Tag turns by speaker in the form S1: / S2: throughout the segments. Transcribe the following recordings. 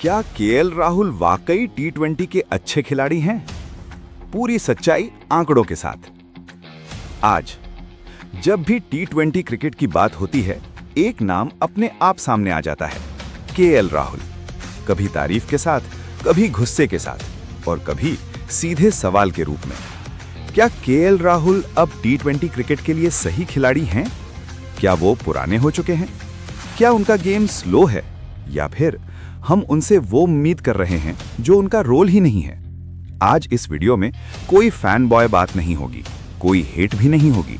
S1: क्या केएल राहुल वाकई टी20 के अच्छे खिलाड़ी हैं? पूरी सच्चाई आंकड़ों के साथ। आज जब भी टी20 क्रिकेट की बात होती है, एक नाम अपने आप सामने आ जाता है, केएल राहुल। कभी तारीफ के साथ, कभी गुस्से के साथ और कभी सीधे सवाल के रूप में। क्या केएल राहुल अब टी20 क्रिकेट के लिए सही खिलाड़ी हैं? क्या वो पुराने हो चुके हैं? क्या उनका गेम स्लो है या फिर हम उनसे वो उम्मीद कर रहे हैं जो उनका रोल ही नहीं है? आज इस वीडियो में कोई फैन बॉय बात नहीं होगी, कोई हेट भी नहीं होगी।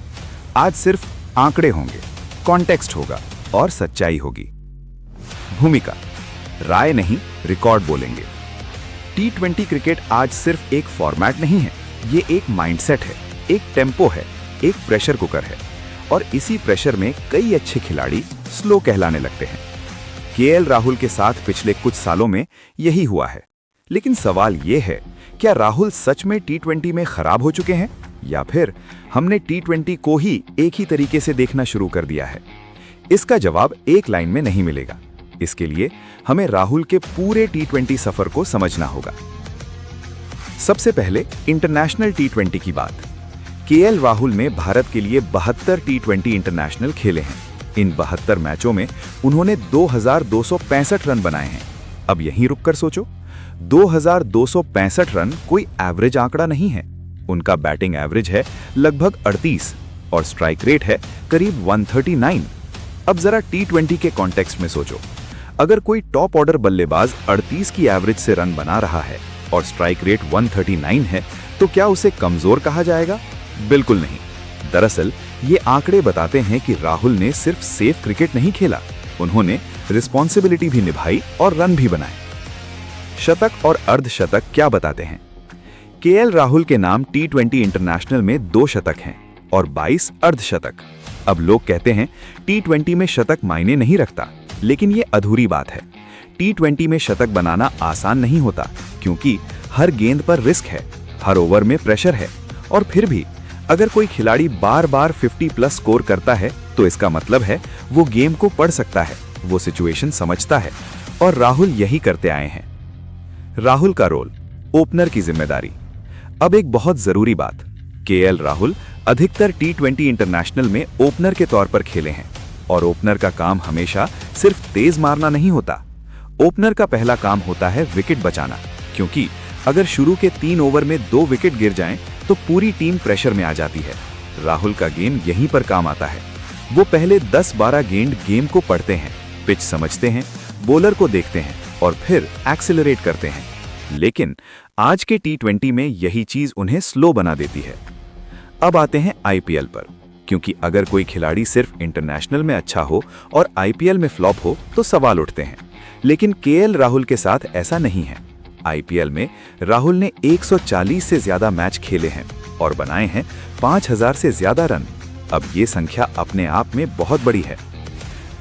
S1: आज सिर्फ आंकड़े होंगे, कॉन्टेक्स्ट होगा और सच्चाई होगी। भूमिका, राय नहीं, रिकॉर्ड बोलेंगे। टी20 क्रिकेट आज सिर्फ एक फॉर्मेट नहीं है, ये एक माइंडसेट है, एक टेम्पो है, एक प्रेशर कुकर है और इसी प्रेशर में कई अच्छे खिलाड़ी स्लो कहलाने लगते हैं। केएल राहुल के साथ पिछले कुछ सालों में यही हुआ है। लेकिन सवाल ये है, क्या राहुल सच में टी20 में खराब हो चुके हैं या फिर हमने टी20 को ही एक ही तरीके से देखना शुरू कर दिया है? इसका जवाब एक लाइन में नहीं मिलेगा। इसके लिए हमें राहुल के पूरे टी20 सफर को समझना होगा। सबसे पहले इंटरनेशनल टी20 की बात। केएल राहुल ने भारत के लिए 72 टी20 इंटरनेशनल खेले हैं। इन 72 मैचों में उन्होंने 2265 रन बनाए हैं। अब यहीं रुककर सोचो, 2265 रन कोई एवरेज आंकड़ा नहीं है। उनका बैटिंग एवरेज है लगभग 38 और स्ट्राइक रेट है करीब 139। अब जरा टी20 के कॉन्टेक्स्ट में सोचो, अगर कोई टॉप ऑर्डर बल्लेबाज 38 की एवरेज से रन बना रहा है और स्ट्राइक रेट 139 है, तो क्या उसे कमजोर कहा जाएगा? बिल्कुल नहीं। दरअसल ये आंकड़े बताते हैं कि राहुल ने सिर्फ सेफ क्रिकेट नहीं खेला, उन्होंने रिस्पॉन्सिबिलिटी भी निभाई और रन भी बनाए। शतक और अर्धशतक क्या बताते हैं? केएल राहुल के नाम टी20 इंटरनेशनल में 2 शतक हैं और 22 अर्धशतक। अब लोग कहते हैं टी20 में शतक मायने नहीं रखता, लेकिन ये अधूरी बात है। टी20 में शतक बनाना आसान नहीं होता, क्योंकि हर गेंद पर रिस्क है, हर ओवर में प्रेशर है। और फिर भी अगर कोई खिलाड़ी बार बार 50 प्लस स्कोर करता है, तो इसका मतलब है वो गेम को पढ़ सकता है, वो सिचुएशन समझता है, और राहुल यही करते आए हैं। राहुल का रोल, ओपनर की जिम्मेदारी। अब एक बहुत जरूरी बात, केएल राहुल अधिकतर टी20 इंटरनेशनल में ओपनर के तौर पर खेले हैं और ओपनर का काम हमेशा सिर्फ तेज मारना नहीं होता। ओपनर का पहला काम होता है विकेट बचाना, क्योंकि अगर शुरू के 3 ओवर में 2 विकेट गिर जाएं, तो पूरी टीम प्रेशर में आ जाती है। राहुल का गेम यहीं पर काम आता है। वो पहले 10-12 गेंद गेम को पढ़ते हैं, पिच समझते हैं, बॉलर को देखते हैं और फिर एक्सेलरेट करते हैं। लेकिन आज के टी20 में यही चीज उन्हें स्लो बना देती है। अब आते हैं आईपीएल पर, क्योंकि अगर कोई खिलाड़ी सिर्फ इंटरनेशनल में अच्छा हो और आईपीएल में फ्लॉप हो तो सवाल उठते हैं। लेकिन केएल राहुल के साथ ऐसा नहीं है। आईपीएल में राहुल ने 140 से ज्यादा मैच खेले हैं और बनाए हैं 5000 से ज्यादा रन। अब ये संख्या अपने आप में बहुत बड़ी है।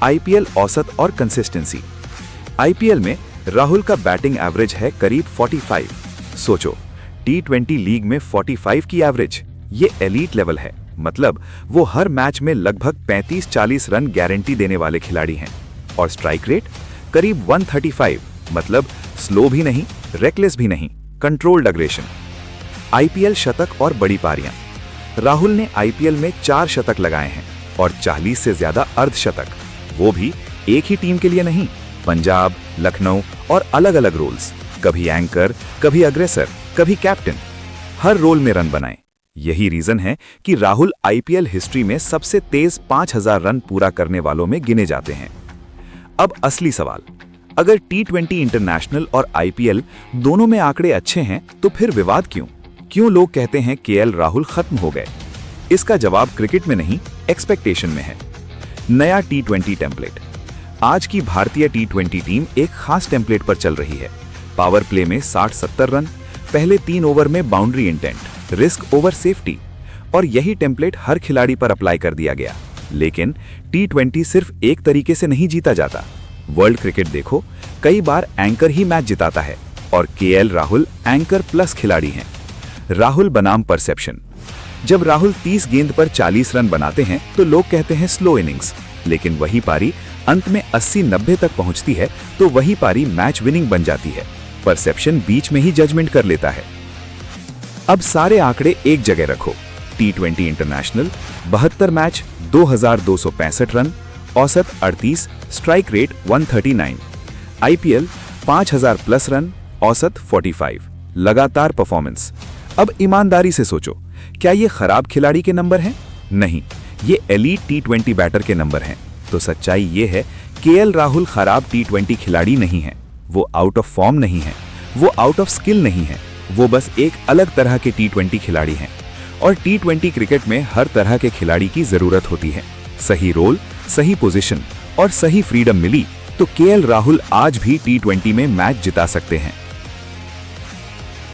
S1: आईपीएल औसत और कंसिस्टेंसी। आईपीएल में राहुल का बैटिंग एवरेज है करीब 45। सोचो, टी20 लीग में 45 की एवरेज, ये एलीट लेवल है। मतलब वो हर मैच में लगभग 35-40 रन गारंटी देने वाले खिलाड़ी हैं। और स्ट्राइक रेट करीब 135, मतलब स्लो भी नहीं, रेकलेस भी नहीं, कंट्रोल्ड अग्रेशन। आईपीएल शतक और बड़ी पारियां। राहुल ने आईपीएल में 4 शतक लगाए हैं और 40 से ज्यादा अर्धशतक, वो भी एक ही टीम के लिए नहीं, पंजाब, लखनऊ और अलग अलग रोल्स। कभी एंकर, कभी अग्रेसर, कभी कैप्टन, हर रोल में रन बनाए। यही रीजन है कि राहुल आईपीएल हिस्ट्री में सबसे तेज 5000 रन पूरा करने वालों में गिने जाते हैं। अब असली सवाल, अगर टी20 इंटरनेशनल और आईपीएल दोनों में आंकड़े अच्छे हैं, तो फिर विवाद क्यों? क्यों लोग कहते हैं केएल राहुल खत्म हो गए? इसका जवाब क्रिकेट में नहीं, एक्सपेक्टेशन में है। नया टी20 टेम्पलेट। आज की भारतीय टी20 टीम एक खास टेम्पलेट पर चल रही है। पावर प्ले में 60-70 रन, पहले 3 ओवर में boundary intent, risk over safety. और यही टेम्पलेट हर खिलाड़ी पर अप्लाई कर दिया गया। लेकिन टी20 सिर्फ एक तरीके से नहीं जीता जाता। वर्ल्ड क्रिकेट देखो, कई बार एंकर ही मैच जिताता है और केएल राहुल एंकर प्लस खिलाड़ी हैं। राहुल बनाम परसेप्शन। जब राहुल 30 गेंद पर 40 रन बनाते हैं तो लोग कहते हैं स्लो इनिंग्स, लेकिन वही पारी अंत में 80-90 तक पहुंचती है तो वही पारी मैच विनिंग बन जाती है। परसेप्शन बीच में ही जजमेंट कर लेता है। अब सारे आंकड़े एक जगह रखो। T20 इंटरनेशनल 72 मैच 2265 रन, औसत 38, strike rate 139। IPL 5000 plus run, औसत 45। लगातार परफॉर्मेंस। अब ईमानदारी से सोचो, क्या ये खराब खिलाड़ी के नंबर हैं? नहीं, ये एलीट T20 बैटर के नंबर हैं। तो सच्चाई ये है, KL राहुल खराब T20 खिलाड़ी नहीं है। वो आउट ऑफ फॉर्म नहीं है, वो आउट ऑफ स्किल नहीं है, वो बस एक अलग तरह के T20 खिलाड़ी हैं। और T20 क्रिकेट में हर तरह के खिलाड़ी की जरूरत होती है। सही रोल, सही पोजीशन और सही फ्रीडम मिली तो KL राहुल आज भी T20 में मैच जिता सकते हैं।